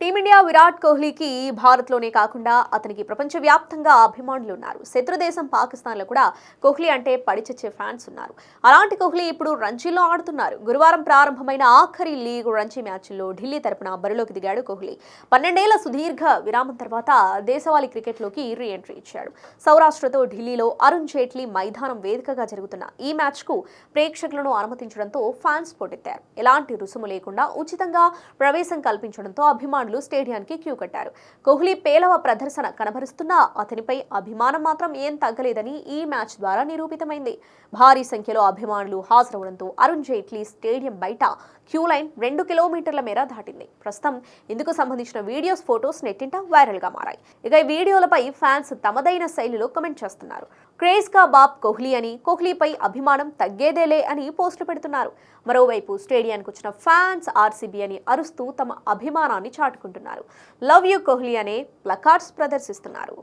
Team India Virat కోహ్లీకి భారత్లోనే కాకుండా అతనికి ప్రపంచవ్యాప్తంగా అభిమానులు ఉన్నారు. శత్రుదేశం పాకిస్తాన్లో కూడా కోహ్లీ అంటే పడిచచ్చే ఫ్యాన్స్ ఉన్నారు. అలాంటి కోహ్లీ ఇప్పుడు రంజీలో ఆడుతున్నారు. గురువారం ప్రారంభమైన ఆఖరి లీగ్ రంజీ మ్యాచ్లో ఢిల్లీ తరపున బరిలోకి దిగాడు కోహ్లీ. 12 ఏళ్ల సుదీర్ఘ విరామం తర్వాత దేశవాళీ క్రికెట్లోకి రీ ఎంట్రీ ఇచ్చాడు. సౌరాష్ట్రతో ఢిల్లీలో అరుణ్ జైట్లీ మైదానం వేదికగా జరుగుతున్న ఈ మ్యాచ్కు ప్రేక్షకులను అనుమతించడంతో ఫ్యాన్స్ పోటెత్తారు. ఎలాంటి రుసుము లేకుండా ఉచితంగా ప్రవేశం కల్పించడంతో అభిమానులు స్టేడియానికి క్యూ కట్టారు. కోహ్లీ పేలవ ప్రదర్శన కనబరుస్తున్నా అతనిపై అభిమానం మాత్రం ఏం తగ్గలేదని ఈ మ్యాచ్ ద్వారా నిరూపితమైంది. భారీ సంఖ్యలో అభిమానులు హాజరవడంతో అరుణ్ జైట్లీ స్టేడియం బయట క్యూ లైన్ 2 కిలోమీటర్ల మేర దాటింది. ప్రస్తుతం ఇందుకు సంబంధించిన వీడియోస్, ఫోటోస్ నెట్టింట వైరల్ గా మారాయి. ఇక ఈ వీడియోలపై ఫ్యాన్స్ తమదైన శైలిలో కామెంట్ చేస్తున్నారు. క్రేజ్ కా బాప్ కోహ్లీ అని, కోహ్లీపై అభిమానం తగ్గేదేలే అని పోస్టులు పెడుతున్నారు. మరోవైపు స్టేడియానికి వచ్చిన ఫ్యాన్స్ ఆర్సీబీ అని అరుస్తూ తమ అభిమానాన్ని చాటుకుంటున్నారు. లవ్ యూ కోహ్లీ అనే ప్లకార్డ్స్ ప్రదర్శిస్తున్నారు.